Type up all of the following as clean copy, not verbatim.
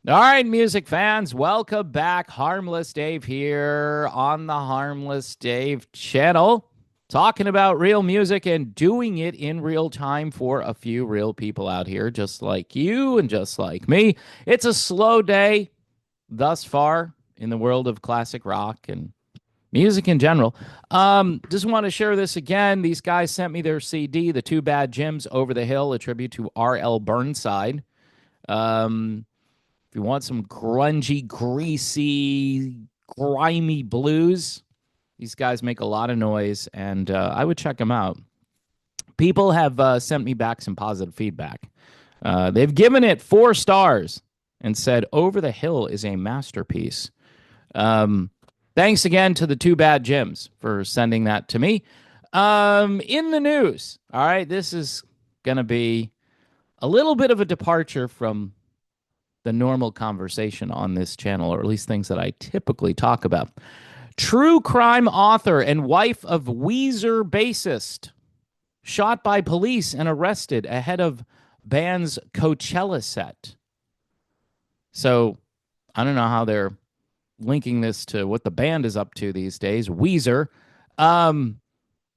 All right, music fans, welcome back. Harmless Dave here on the Harmless Dave channel, talking about real music and doing it in real time for a few real people out here, just like you and just like me. It's a slow day thus far in the world of classic rock and music in general. Just want to share this again. These guys sent me their CD, The Two Bad Jims Over the Hill, a tribute to R.L. Burnside. If you want some grungy, greasy, grimy blues, these guys make a lot of noise, and I would check them out. People have sent me back some positive feedback. They've given it 4 stars and said Over the Hill is a masterpiece. Um, Thanks again to the Two Bad Jims for sending that to me. In the news, all right, this is going to be a little bit of a departure from the normal conversation on this channel, or at least things that I typically talk about. True crime author and wife of Weezer bassist shot by police and arrested ahead of band's Coachella set. So I don't know how they're linking this to what the band is up to these days. Weezer. Um,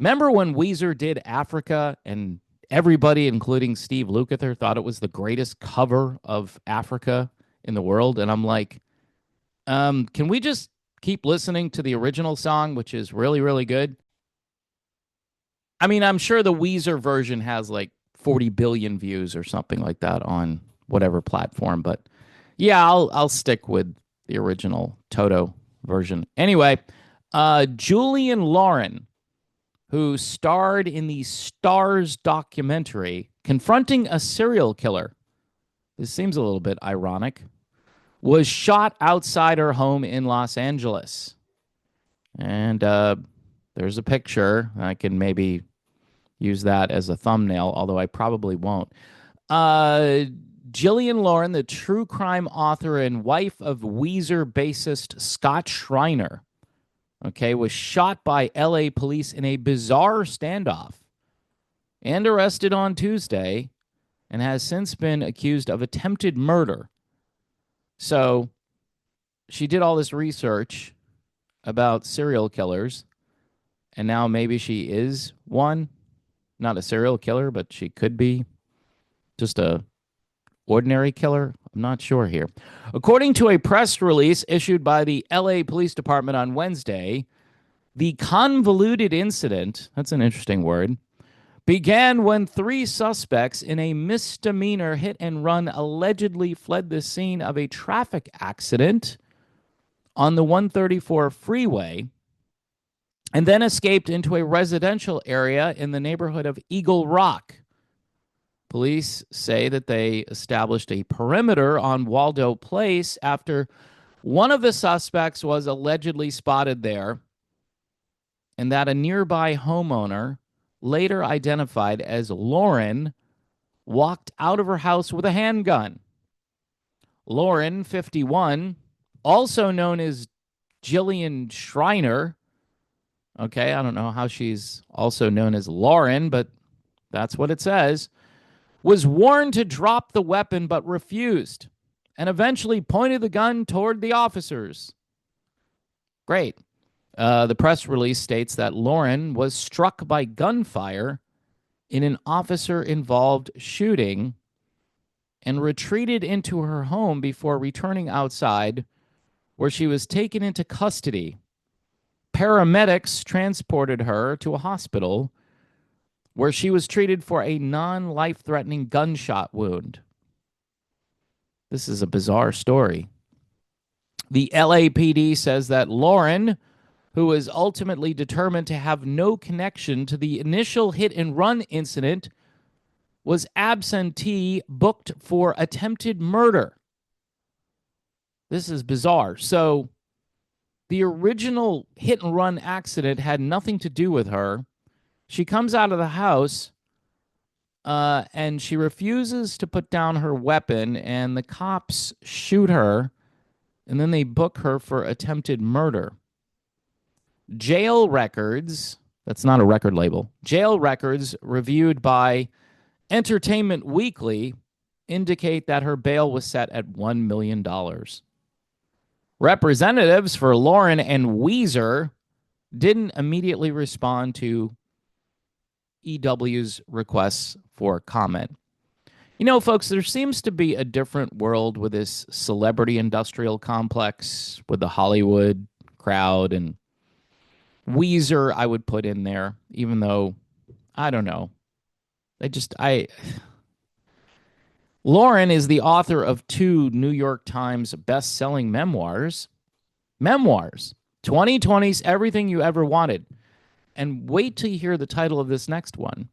Remember when Weezer did Africa and everybody, including Steve Lukather, thought it was the greatest cover of Africa in the world? And I'm like, can we just keep listening to the original song, which is really, really good? I mean, I'm sure the Weezer version has like 40 billion views or something like that on whatever platform, but yeah, I'll stick with the original Toto version. Anyway, Julian Lauren, who starred in the Stars documentary confronting a serial killer. This seems a little bit ironic. Was shot outside her home in Los Angeles. And there's a picture. I can maybe use that as a thumbnail, although I probably won't. Uh, Jillian Lauren, the true crime author and wife of Weezer bassist Scott Schreiner, okay, was shot by LA police in a bizarre standoff and arrested on Tuesday and has since been accused of attempted murder. So she did all this research about serial killers, and now maybe she is one. Not a serial killer, but she could be just a ordinary killer. I'm not sure here. According to a press release issued by the LA Police Department on Wednesday, the convoluted incident, that's an interesting word, began when 3 suspects in a misdemeanor hit and run allegedly fled the scene of a traffic accident on the 134 freeway and then escaped into a residential area in the neighborhood of Eagle Rock. Police say that they established a perimeter on Waldo Place after one of the suspects was allegedly spotted there, and that a nearby homeowner, later identified as Lauren, walked out of her house with a handgun. Lauren, 51, also known as Jillian Schreiner. Okay, I don't know how she's also known as Lauren, but that's what it says. Was warned to drop the weapon but refused and eventually pointed the gun toward the officers. Great. The press release states that Lauren was struck by gunfire in an officer involved shooting and retreated into her home before returning outside, where she was taken into custody. Paramedics transported her to a hospital where she was treated for a non-life threatening gunshot wound. This is a bizarre story. The LAPD says that Lauren, who was ultimately determined to have no connection to the initial hit and run incident, was absentee booked for attempted murder. This is bizarre. So the original hit and run accident had nothing to do with her. She comes out of the house and she refuses to put down her weapon, and the cops shoot her, and then they book her for attempted murder. Jail records, that's not a record label, jail records reviewed by Entertainment Weekly indicate that her bail was set at $1 million. Representatives for Lauren and Weezer didn't immediately respond to EW's requests for comment. You know, folks, there seems to be a different world with this celebrity industrial complex with the Hollywood crowd, and Weezer I would put in there, even though, I don't know. Lauren is the author of 2 New York Times best-selling memoirs. 2020's Everything You Ever Wanted. And wait till you hear the title of this next one.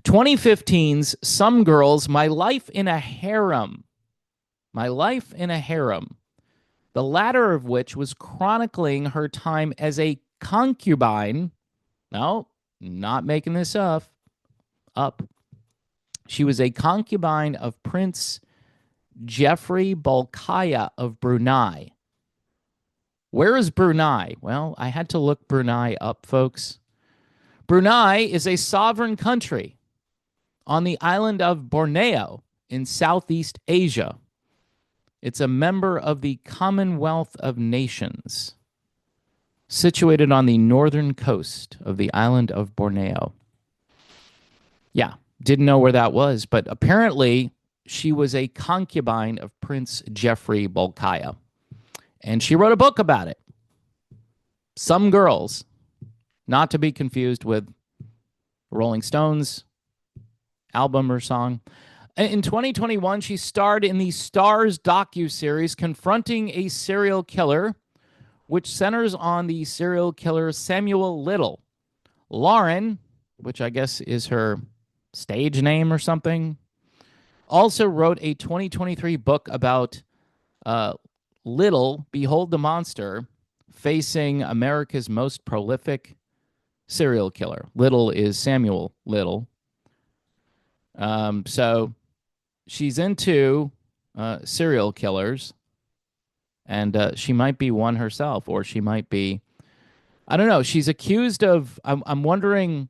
2015's Some Girls, My Life in a Harem. My Life in a Harem. The latter of which was chronicling her time as a concubine. No, not making this up. She was a concubine of Prince Jeffrey Bolkiah of Brunei. Where is Brunei? Well, I had to look Brunei up, folks. Brunei is a sovereign country on the island of Borneo in Southeast Asia. It's a member of the Commonwealth of Nations, situated on the northern coast of the island of Borneo. Yeah, didn't know where that was, but apparently she was a concubine of Prince Jeffrey Bolkiah. And she wrote a book about it. Some Girls, not to be confused with Rolling Stones album or song. In 2021, she starred in the Starz docuseries Confronting a Serial Killer, which centers on the serial killer Samuel Little. Lauren, which I guess is her stage name or something, also wrote a 2023 book about Little, Behold the Monster, facing America's most prolific serial killer. Little is Samuel Little. So she's into serial killers, and she might be one herself, or she might be, I don't know. She's accused of, I'm wondering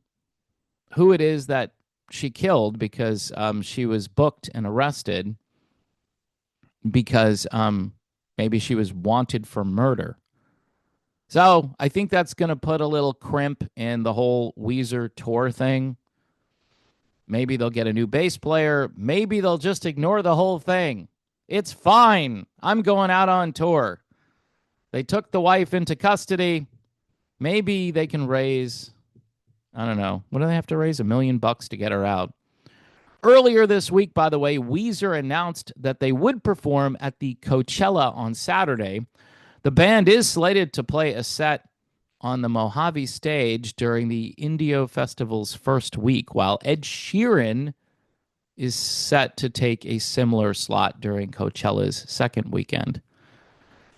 who it is that she killed, because she was booked and arrested because maybe she was wanted for murder. So I think that's going to put a little crimp in the whole Weezer tour thing. Maybe they'll get a new bass player. Maybe they'll just ignore the whole thing. It's fine. I'm going out on tour. They took the wife into custody. Maybe they can raise, I don't know, what do they have to raise? $1 million to get her out. Earlier this week, by the way, Weezer announced that they would perform at the Coachella on Saturday. The band is slated to play a set on the Mojave stage during the Indio Festival's first week, while Ed Sheeran is set to take a similar slot during Coachella's second weekend.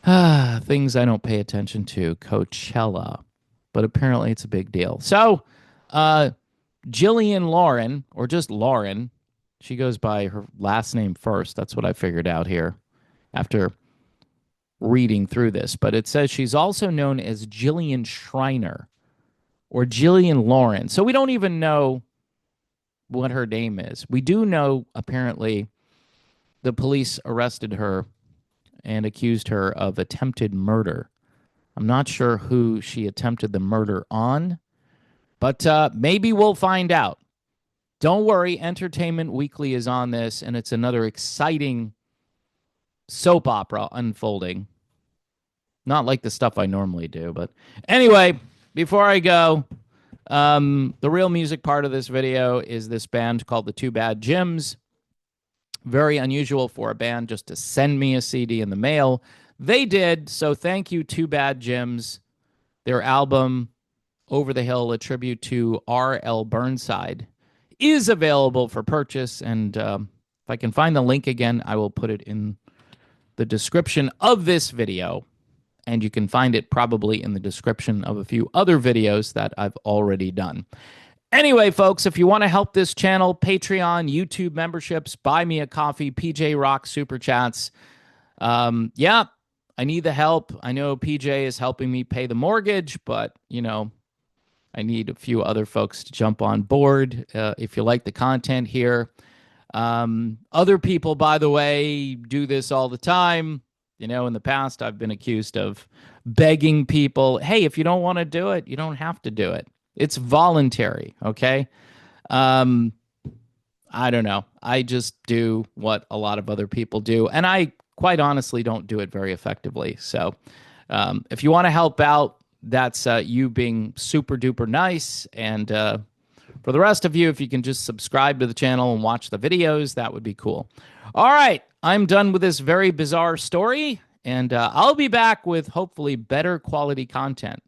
Things I don't pay attention to, Coachella, but apparently it's a big deal. So, Jillian Lauren, or just Lauren, she goes by her last name first. That's what I figured out here after reading through this. But it says she's also known as Jillian Schreiner or Jillian Lauren. So we don't even know what her name is. We do know, apparently, the police arrested her and accused her of attempted murder. I'm not sure who she attempted the murder on, but maybe we'll find out. Don't worry, Entertainment Weekly is on this, and it's another exciting soap opera unfolding. Not like the stuff I normally do, but anyway, before I go, the real music part of this video is this band called the Two Bad Gyms. Very unusual for a band just to send me a CD in the mail. They did, so thank you, Two Bad Gyms. Their album, Over the Hill, a tribute to R.L. Burnside, is available for purchase, and if I can find the link again, I will put it in the description of this video, and you can find it probably in the description of a few other videos that I've already done. Anyway, folks, if you want to help this channel, Patreon, YouTube memberships, Buy Me a Coffee, PJ Rock Super Chats. Yeah, I need the help. I know PJ is helping me pay the mortgage, but, you know, I need a few other folks to jump on board. If you like the content here, Other people, by the way, do this all the time. You know, in the past, I've been accused of begging people, hey, if you don't want to do it, you don't have to do it. It's voluntary, okay? Um, I don't know. I just do what a lot of other people do. And I quite honestly don't do it very effectively. So if you want to help out, that's you being super duper nice. And for the rest of you, if you can just subscribe to the channel and watch the videos, that would be cool. All right. I'm done with this very bizarre story. And I'll be back with hopefully better quality content.